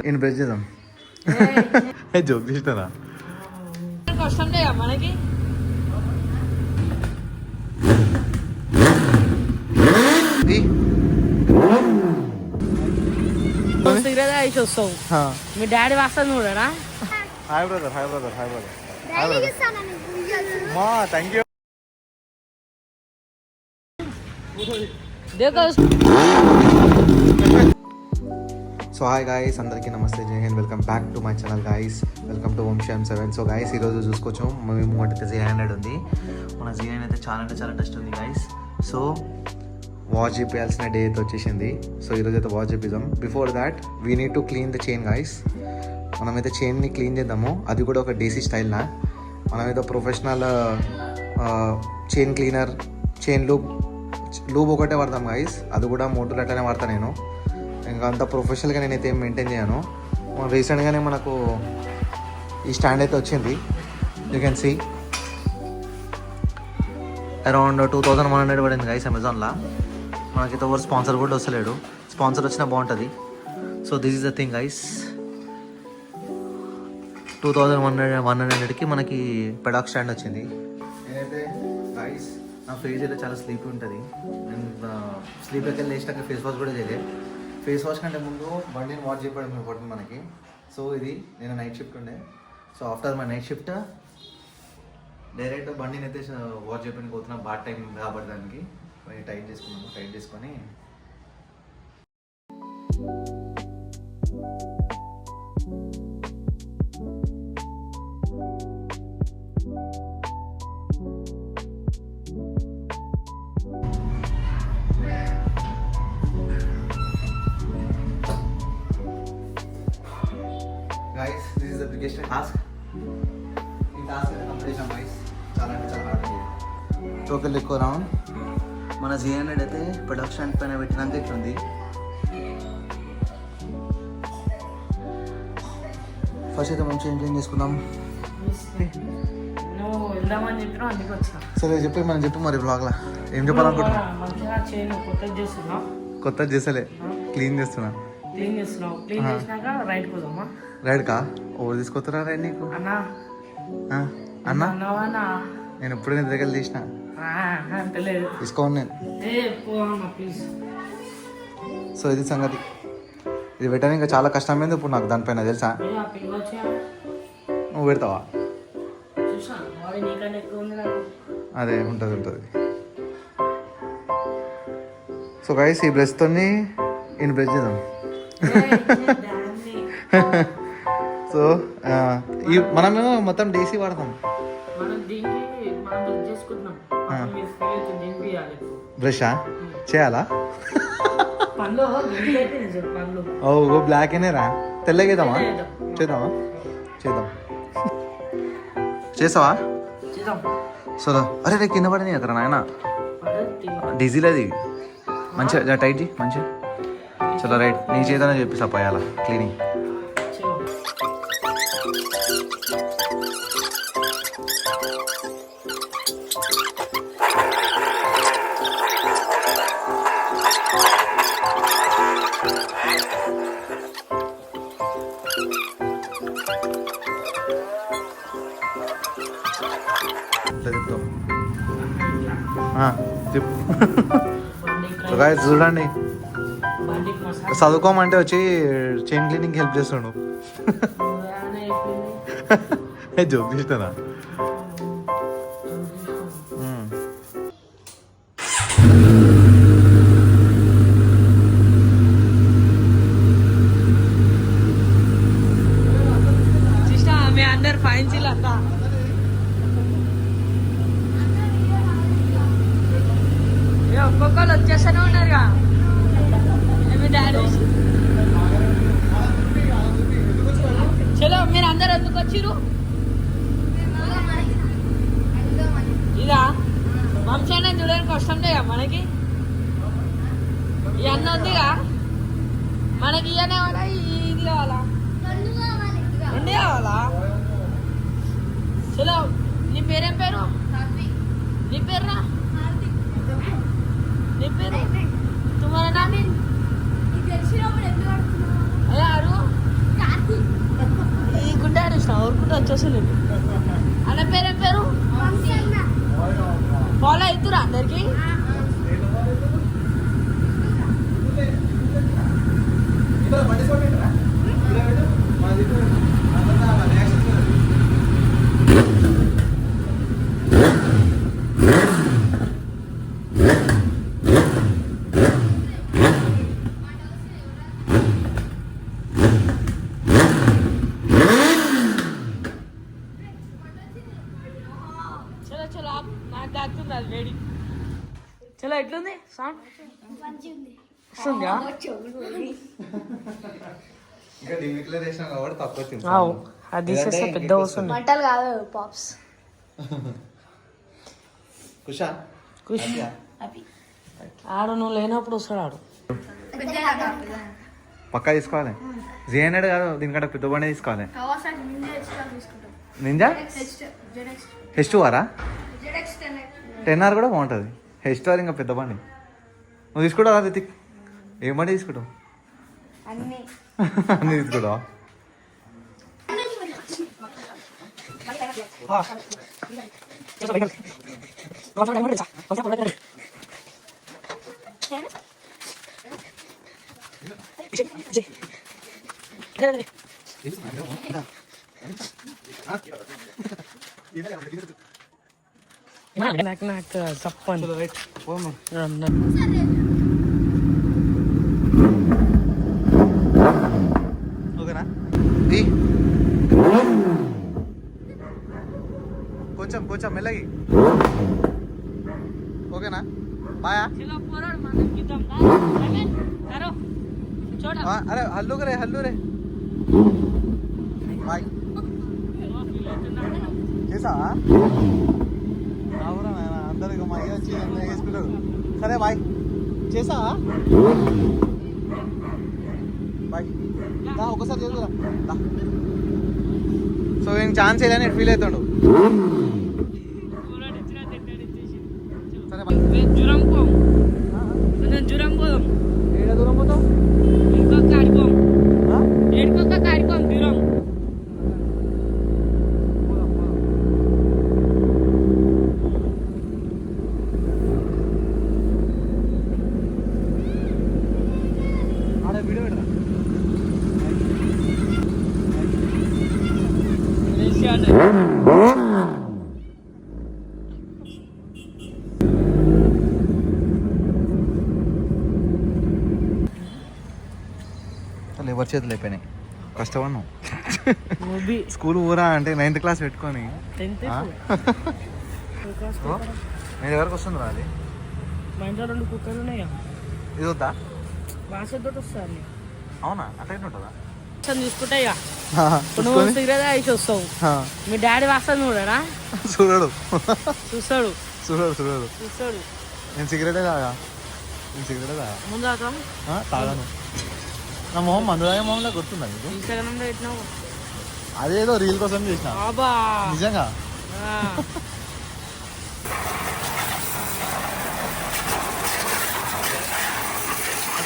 నేను బ్రష్ చేద్దాం జోక్ చేస్తారా కష్టం లేదా మనకి సిగరెట్ వేసి వస్తావు మీ డాడీ వాస్తాను చూడరా hi brother hi brother hi brother hi brother మా thank you so hi guys అందరికీ నమస్తే జై హింద్ welcome back to my channel guys welcome to Vamshi M7 so guys ఈరోజు చూసుకోవచ్చు మేము అంటే Z100 ఉంది మన Z9 అయితే చాలా టెస్ట్ ఉంది గాయస్ సో వాచ్ చేయాల్సిన డే అయితే వచ్చేసింది సో ఈరోజు అయితే వాచ్ చేపిద్దాం before that we need to clean the chain guys మనమైతే చైన్ని క్లీన్ చేద్దాము అది కూడా ఒక డేసీ స్టైల్నా మనమైతే professional chain cleaner chain lube ఒకటే వాడతాం గాయస్ అది కూడా మోటోలు అట్లనే వాడతాను నేను ఇంకా అంత ప్రొఫెషనల్గా నేనైతే ఏం మెయింటైన్ చేయను రీసెంట్గానే మనకు ఈ స్టాండ్ అయితే వచ్చింది యూ కెన్ సీ అరౌండ్ 2100 పడింది గాయస్ అమెజాన్లో మనకైతే ఎవరు స్పాన్సర్ కూడా వస్తలేడు స్పాన్సర్ వచ్చినా బాగుంటుంది so this is the thing guys 2100కి మనకి పెడాక్ స్టాండ్ వచ్చింది నేనైతే గైస్ నా ఫేస్ అయితే చాలా స్లీపీ ఉంటుంది నేను స్లీప్కి వెళ్ళి లేచినాక ఫేస్ వాష్ కూడా చేయలేదు ఫేస్ వాష్ కంటే ముందు బండిని వాష్ చేయడం ఇంపార్టెంట్ మనకి సో ఇది నేను నైట్ షిఫ్ట్ ఉండే so after my night shift direct బండిని అయితే వాష్ చేయడానికి పోతున్నా బాగా టైం కాబట్టి దానికి టైట్ చేసుకున్నాము టైట్ చేసుకొని guys this is the biggest task ఈ టాస్క్ అయితే కంప్లీట్ చేసాం guys చాలా అంటే చాలా హార్డ్ ఉంది టోకెల్ ఎక్కువ రౌండ్ మన Z100 అయితే ప్రొడక్షన్ పైన పెట్టినాక ఇట్లుంది ఫస్ట్ అయితే మనం చేంజ్ చేసుకుందాం సరే చెప్పి మనం చెప్పి మరి బ్లాగ్లా ఏం చెప్పాలనుకుంటున్నాం కొత్తది చేసలే క్లీన్ చేస్తున్నా రైడ్ కా ఓవర్ తీసుకొస్తారా రైడ్ నీకు అన్నా నేను ఎప్పుడు నీ దగ్గర తీసిన తీసుకోను నేను సో ఇది సంగతి ఇది పెట్టడానికి ఇంకా చాలా కష్టమైంది ఇప్పుడు నాకు దానిపైన తెలుసా నువ్వు పెడతావా అదే ఉంటుంది సో గైస్ ఈ బ్రష్తో ఈయన బ్రష్ చేద్దాం సో ఈ మనమేమో మొత్తం డేసీ వాడతాం బ్రషా చేయాలా ఓ బ్లాక్ అయినా తెల్లగేద్దామా చేద్దాం చేసావా సో అరే రే కింద పడినాయి అక్కడ నాయన డీజిల్ అది మంచిగా టైట్ జీ మంచిగా చలో రైట్ నీ చేతనే చెప్పిస్తా పోయాలా క్లీనింగ్ చెప్తాం చూడండి చదువుకోమంటే వచ్చి చైన్ క్లీనింగ్ హెల్ప్ చేస్తాడు జోక్ చేస్తానా అందరు ఫైన్ అంతా ఒక్కొక్కరు వచ్చేస్తూనే ఉన్నారుగా డాడీ చలో మీరు అందరు ఎందుకు వచ్చిర్రు ఇదా వంశాన్ని చూడడానికి కష్టం లేదా మనకి ఇవన్నీ ఉందిగా మనకి ఇవన్నీ కావాలా ఇది కావాలా రెండు కావాలా చలో నీ పేరేం పేరు నీ పేరురా నీ పేరు తుమారా నామ్ వస్తుంది అన్న పేరు ఏం పేరు ఫాలో అవుతురా అందరికి చలో చలో నాకు దాక్కుతుంది అది వేడి చలో ఎట్లుంది సౌండ్ వస్తుందా ఇంకా డిక్లరేషన్ కాబట్టి తక్కువ వచ్చింది అది తీసేస్తే పెద్ద వస్తుంది మంటలు కాదు పాప్స్ కుషా ఖుషి ఆడు నువ్వు లేనప్పుడు వస్తాడు ఆడు పక్కా తీసుకోవాలి జేఎన్ఎడ్ కాదు దీనికంటే పెద్ద బండి తీసుకోవాలి నింజా H2R R కూడా బాగుంటుంది H2R ఇంకా పెద్ద బండి నువ్వు తీసుకుంటావా రితిక్ ఏం బండి తీసుకుంటావు అన్ని అన్ని తీసుకుంటావా నాకు చెప్పండి ఓకేనా కొంచెం కొంచెం మెల్లగి ఓకేనా బాయా అరే హల్లు రే హల్లు రే బాయ్ చేసా అవునా అందరికి మా వచ్చి వేసుకుంటారు సరే బాయ్ చేసా బాయ్ ఒకసారి చేద్దా సో ఏం ఛాన్స్ వేయలేని ఫీల్ అవుతాడు సరే జురం పోం జురం పోదాం ఏడ దూరం పోతావు ఇంకొక ఆడిపోం ఏడుకొక ఆడిపోం జురం ఆడ వీడియో పెట్టరా ఎవరి చేతులు అయిపోయినాయి కష్టపడినావు స్కూల్ ఊరా అంటే 9th క్లాస్ పెట్టుకొని నేను ఎవరికి వస్తుంది రా అది మా ఇంట్లో 2 కుక్కలు ఉన్నాయి ఇది వద్దా వాసతో వస్తుంది అవునా అట్లా ఉంటుందా తీసుకుంటా ఇక నువ్వు సిగరెట్ వేసి వస్తావు మీ డాడీ వాసన చూడరా చూడడు చూస్తాడు చూడడు చూడడు చూస్తాడు నేను సిగరెటే తాగా ముందు తాగాను నా మొహం మందు తాగే మొహంలో గుర్తుందా నీకు ఇన్స్టాగ్రామ్ లో పెట్టినావు అదేదో రీల్ కోసం చేసిన బాబా నిజంగా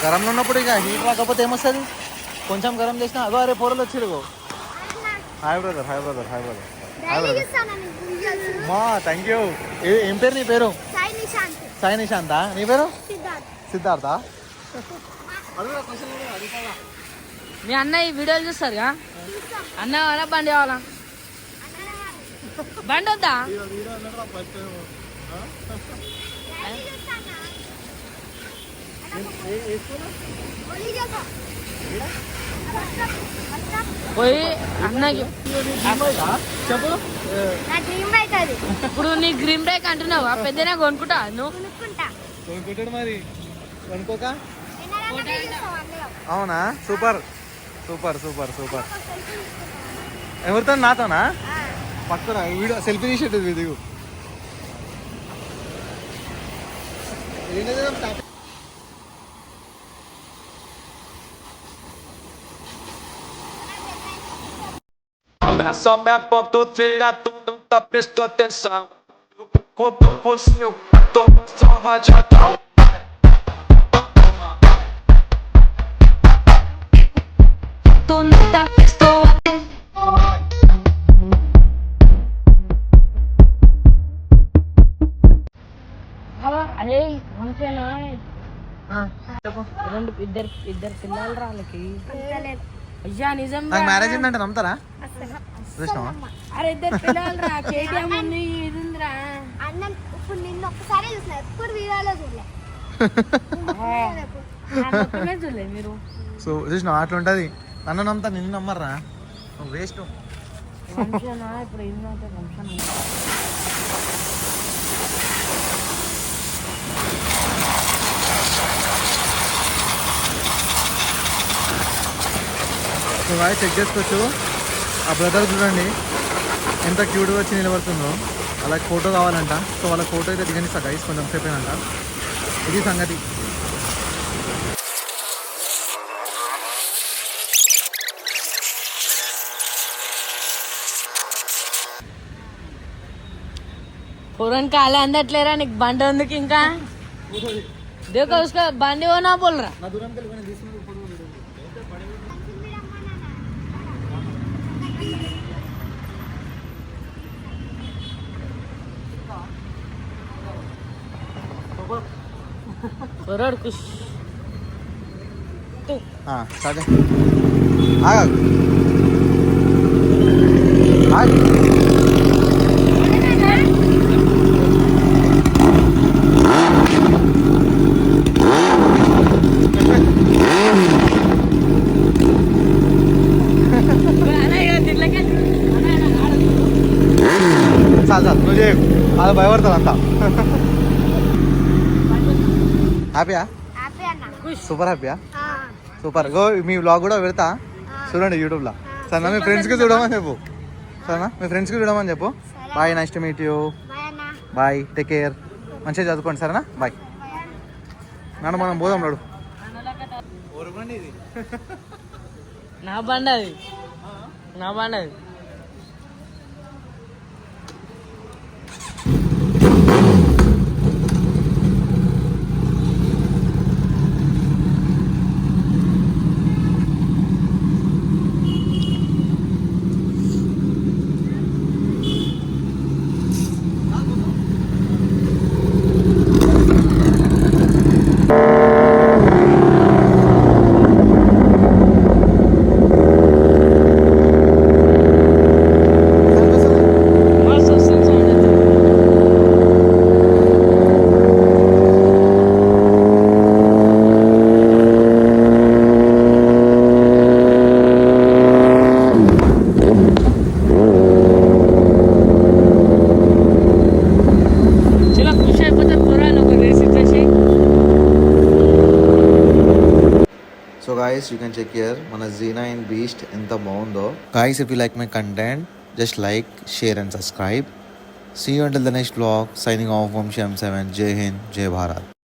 గరంలో ఉన్నప్పుడు ఇక హీట్ రాకపోతే ఏమొస్తుంది కొంచెం గరం చేసినా అగో అరే పొరలు వచ్చాడు హాయ్ బ్రదర్ మా థ్యాంక్ యూ ఏం పేరు నీ పేరు సాయి నిశాంతా నీ పేరు సిద్ధార్థ మీ అన్న ఈ వీడియోలు చూస్తారుగా అన్న కావాలా బండి కావాలా బండి వద్దా పోయి అన్నకి చెప్పు ఇప్పుడు నీ గ్రీన్ బ్రేక్ అంటున్నావా పెద్దనే కొనుక్కుంటా నువ్వు కొనుక్కుంటాడు మరి కొనుక్కోక అవునా సూపర్ ఎవరితో నాతోనా పక్కన వీడియో సెల్ఫీ తీసేటది దిగు Começa a minha ponta, filha, tu não tá prestando atenção. Como fosse meu toma só radiação. Tu não tá prestando atenção. ఇద్దరు పిల్లలు వాళ్ళకి అయ్యా నిజం నాకు మ్యారేజ్ ఏంటంటే నమ్ముతారా? చూసినావా? అరే ఇద్దరు పిల్లలు రా కేటీఎం ఉంది ఇది ఉందిరా అన్న ఇప్పుడు నిన్న ఒక్కసారి చూసిన ఎప్పుడు వీడియోలో చూడలే మీరు సో చూసినావా అట్లా ఉంటుంది. నన్ను నమ్ముతా నిన్ను నమ్మర్రా, నువ్వు వేస్ట్. ఫంక్షన్ ఇప్పుడు ఏంటంటే ఫంక్షన్ సో బాగా చెక్ చేసుకోవచ్చు. ఆ బ్రదర్ చూడండి ఎంత క్యూట్గా వచ్చి నిలబడుతుందో. అలాగే ఫోటో కావాలంట. సో వాళ్ళ ఫోటో అయితే దిగనిస్తా గైస్ కొంచెం సేపేనంట. ఇది సంగతి. पूरन काले అందట్లేరా నీకు బండి ఎందుకు ఇంకా देखो उसका బండి होना बोल रहा फरड कुछ तू స్టార్ట్ ఆగా ఆగ్ చాలు చాలు నువ్వు చేయకు, అది భయపడుతుంది అంతా. హ్యాపీయా? హ్యాపీ అన్న. సూపర్ హ్యాపీయా? సూపర్. గో మీ వ్లాగ్ కూడా పెడతా చూడండి యూట్యూబ్లో. సరేనా? మీ ఫ్రెండ్స్కి చూడమని చెప్పు. సరేనా? మీ ఫ్రెండ్స్కి చూడమని చెప్పు. Bye, nice to meet you. Bye అన్న. Bye, take care. మంచిగా చదువుకోండి సరేనా? బాయ్. నాన్న మనం పోదాం నాడు. నా బండి అది నా బండి అది So guys, you can check here మన Z9 Beast ఎంత బాగుందో. Guys, if you like my content, just like, share and subscribe. See you until the next vlog. Signing off from Shyam 7. Jai Hind, Jai Bharat.